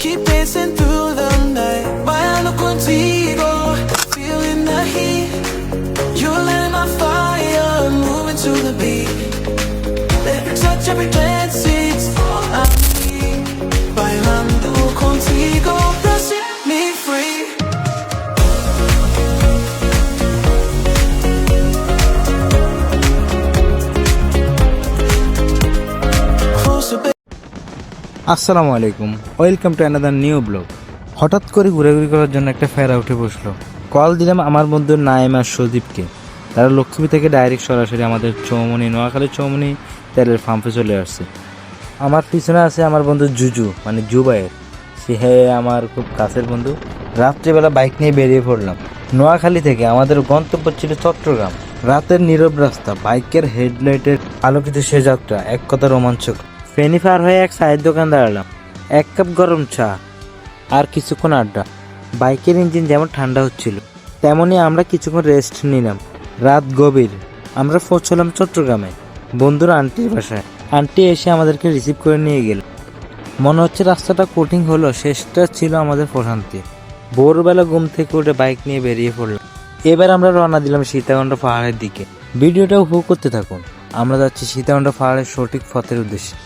keep dancing through the night. Bailando contigo, feeling the heat. You're lighting my fire, moving to the beat. Let touch every dance, it's all I need. Bailando contigo, set me free. আসসালামু আলাইকুম, welcome to another new blog. হঠাৎ করে ঘোরাঘুরি করার জন্য একটা ফেরা উঠে বসলো। কল দিলাম আমার বন্ধু নাইম আর সদীপকে। তারা লক্ষ্মী থেকে ডাইরেক্ট সরাসরি আমাদের চৌমনি, নোয়াখালী চৌমনি তেলের পাম্পে চলে আসছে। আমার পিছনে আছে আমার বন্ধু জুজু, মানে জুবাইয়ের। সে আমার খুব কাছের বন্ধু। রাত্রিবেলা বাইক নিয়ে বেরিয়ে পড়লাম নোয়াখালী থেকে। আমাদের গন্তব্য ছিল চট্টগ্রাম। রাতের নীরব রাস্তা, বাইকের হেডলাইটের আলোকিত সে যাত্রা এক কথা রোমাঞ্চক। ফেনি পার হয়ে এক চায়ের দোকান দাঁড়ালাম, এক কাপ গরম চা আর কিছুক্ষণ আড্ডা। বাইকের ইঞ্জিন যেমন ঠান্ডা হচ্ছিল, তেমনই আমরা কিছুক্ষণ রেস্ট নিলাম। রাত গভীর, আমরা পৌঁছলাম চট্টগ্রামে বন্ধুর আন্টির বাসায়। আন্টি এসে আমাদেরকে রিসিভ করে নিয়ে গেল। মনে হচ্ছে রাস্তাটা কঠিন হলো, শেষটা ছিল আমাদের প্রশান্তি। ভোরবেলা ঘুম থেকে উঠে বাইক নিয়ে বেরিয়ে পড়লাম। এবার আমরা রওনা দিলাম সীতাকুণ্ড পাহাড়ের দিকে। ভিডিওটা উপভোগ করতে থাকুন। আমরা যাচ্ছি সীতাকুণ্ড পাহাড়ের সঠিক পথের উদ্দেশ্যে।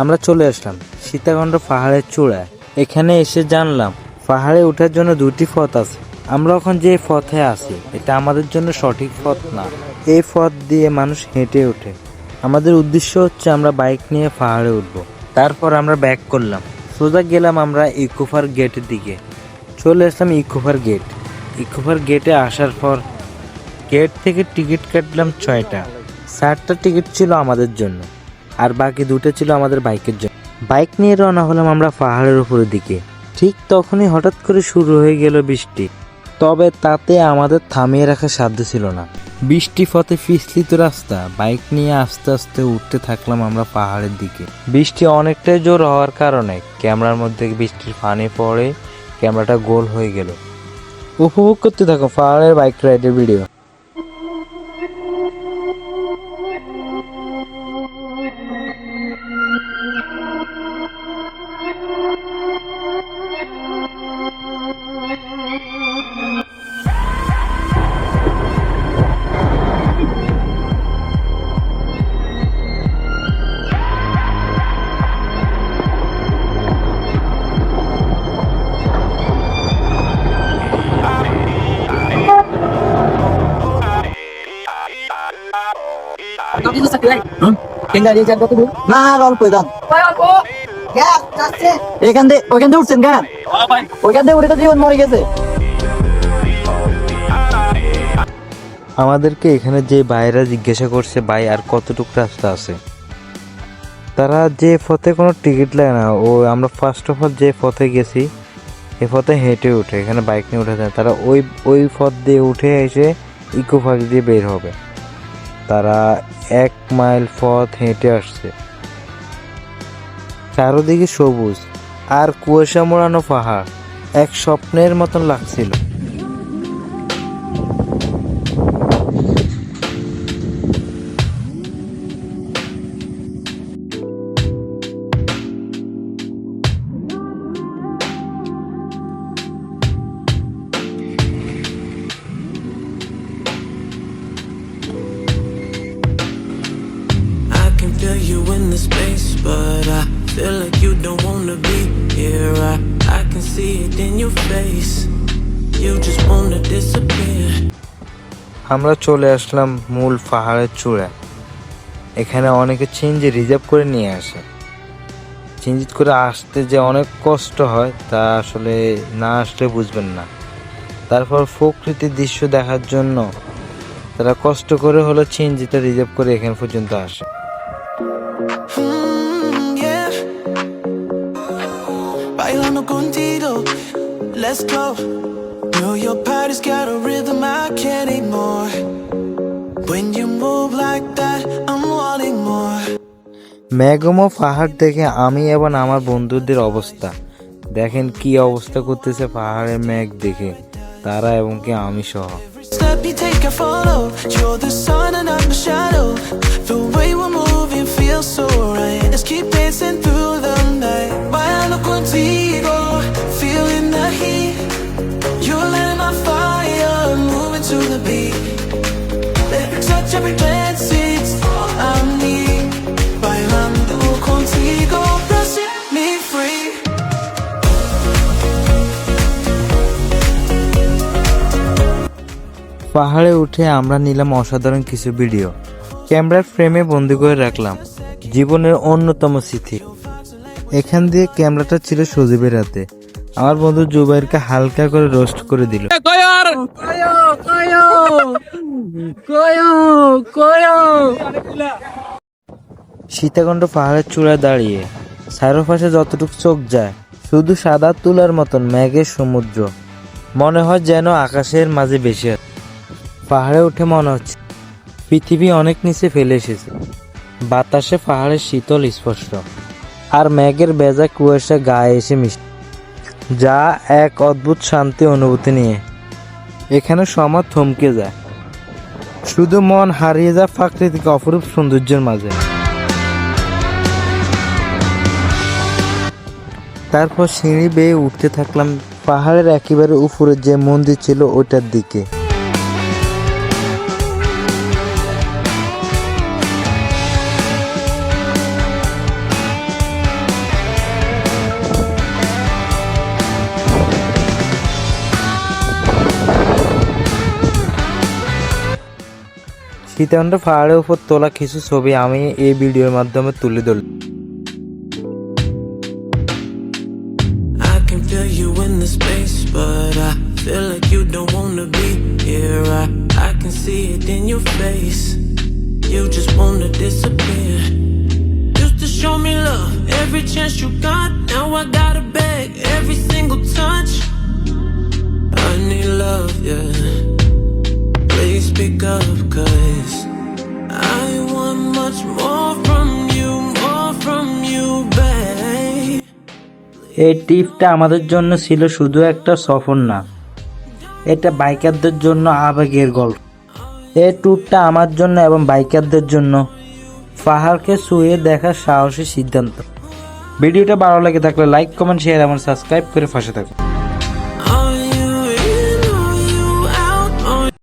আমরা চলে আসলাম সীতাকুণ্ড পাহাড়ের চূড়ায়। এখানে এসে জানলাম পাহাড়ে ওঠার জন্য দুটি পথ আছে। আমরা এখন যে পথে আছি এটা আমাদের জন্য সঠিক পথ না। এই পথ দিয়ে মানুষ হেঁটে ওঠে। আমাদের উদ্দেশ্য হচ্ছে আমরা বাইক নিয়ে পাহাড়ে উঠবো। তারপর আমরা ব্যাক করলাম, সোজা গেলাম আমরা ইকোপার গেটের দিকে। চলে আসলাম ইকোপার গেট। ইকোপার গেটে আসার পর গেট থেকে টিকিট কাটলাম 6টা। 4টা টিকিট ছিল আমাদের জন্য আর বাকি 2টা ছিল আমাদের বাইকের জন্য। বাইক নিয়ে রওনা হলাম আমরা পাহাড়ের উপরের দিকে। ঠিক তখনই হঠাৎ করে শুরু হয়ে গেল বৃষ্টি। তবে তাতে আমাদের থামিয়ে রাখার সাধ্য ছিল না। বৃষ্টি পথে পিছলিত রাস্তা, বাইক নিয়ে আস্তে আস্তে উঠতে থাকলাম আমরা পাহাড়ের দিকে। বৃষ্টি অনেকটাই জোর হওয়ার কারণে ক্যামেরার মধ্যে বৃষ্টির পানি পড়ে ক্যামেরাটা গোল হয়ে গেল। উপভোগ করতে থাকো পাহাড়ের বাইক রাইডের ভিডিও। আমাদেরকে এখানে যে ভাইরা জিজ্ঞাসা করছে ভাই আর কতটুকু রাস্তা আছে। তারা যে পথে কোনো টিকিট লাগে না, ও আমরা ফার্স্ট অফ অল যে পথে গেছি এ পথে হেঁটে উঠে, এখানে বাইক নিয়ে উঠে যায়। তারা ওই পথ দিয়ে উঠে এসে ইকো পার্ক দিয়ে বের হবে। তারা 1 মাইল পথ হেঁটে আসছে। চারদিকে সবুজ আর কুয়াশা মোড়ানো পাহাড়, এক স্বপ্নের মতন লাগছিল। Feel you in the space, but I feel like you don't wanna be here. I can see it in your face. You just wanna disappear. আমরা চলে আসলাম মূল পাহাড়ের চূড়ায়। এখানে অনেকে চেঞ্জে রিজার্ভ করে নিয়ে আসে। চেঞ্জ করে আসতে যে অনেক কষ্ট হয় তা আসলে না আসলে বুঝবেন না। তারপর প্রকৃতির দৃশ্য দেখার জন্য তারা কষ্ট করে হলো চেঞ্জটা রিজার্ভ করে এখান পর্যন্ত আসে। Yeah. bailando contigo. Let's go. Know your body's got a rhythm I can't ignore. When you move like that, I'm wanting more. মেঘম পাহাড় দেখে আমি এবং আমার বন্ধুদের অবস্থা দেখেন, কি অবস্থা করতেছে পাহাড়ের মেঘ দেখে তারা এবং কি আমি সহ। Every step you take, I follow. You're the sun and I'm the shadow. The way we're moving feels so right. Let's keep dancing through the night. Bailando contigo, feeling the heat. You're lighting my fire, moving to the beat. Touch every glance, it's all I need. Bailando contigo, set me free. পাহাড়ে উঠে আমরা নিলাম অসাধারণ কিছু video, ক্যামেরার ফ্রেমে বন্দি করে রাখলাম জীবনের অন্যতম স্মৃতি। এখান দিয়ে ক্যামেরাটা ছিল সজীবের হাতে। আমার বন্ধু জুবাইরকে হালকা করে রোস্ট করে দিল। সীতাকুণ্ড পাহাড়ের চূড়ায় দাঁড়িয়ে চারপাশে যতটুকু চোখ যায় শুধু সাদা তুলার মতন মেঘের সমুদ্র, মনে হয় যেন আকাশের মাঝে বেশি আছে। পাহাড়ে উঠে মনে হচ্ছে পৃথিবী অনেক নিচে ফেলে এসেছে। বাতাসে পাহাড়ের শীতল স্পর্শ আর মেঘের ভেজা কুয়াশা গায়ে এসে মিশে, যা এক অদ্ভুত শান্তি অনুভূতি নিয়ে এখানে সময় থমকে যায়, শুধু মন হারিয়ে যায় প্রাকৃতিক অপরূপ সৌন্দর্যের মাঝে। তারপর সিঁড়ি বেয়ে উঠতে থাকলাম পাহাড়ের একেবারে উপরে যে মন্দির ছিল ওটার দিকে। সীতাকুণ্ড পাহাড়ের উপর তোলা কিছু ছবি আমি এই ভিডিওর মাধ্যমে তুলে ধরলাম। I can feel you in the space, but I feel like you don't wanna be here. I can see it in your face. You just wanna disappear. Used to show me love every chance you got. Now I gotta beg every single touch. I need love, yeah. Please pick up, 'cause I want much more from you, babe. এই ট্রিপটা আমাদের জন্য ছিল শুধু একটা সফর না, এটা বাইকারদের জন্য আবেগের গল্প। এই ট্যুরটা আমার জন্য এবং বাইকারদের জন্য পাহাড়কে ছুঁয়ে দেখার সাহসী সিদ্ধান্ত। ভিডিওটা ভালো লাগে থাকলে লাইক, কমেন্ট, শেয়ার এবং সাবস্ক্রাইব করে পাশে থাকুন।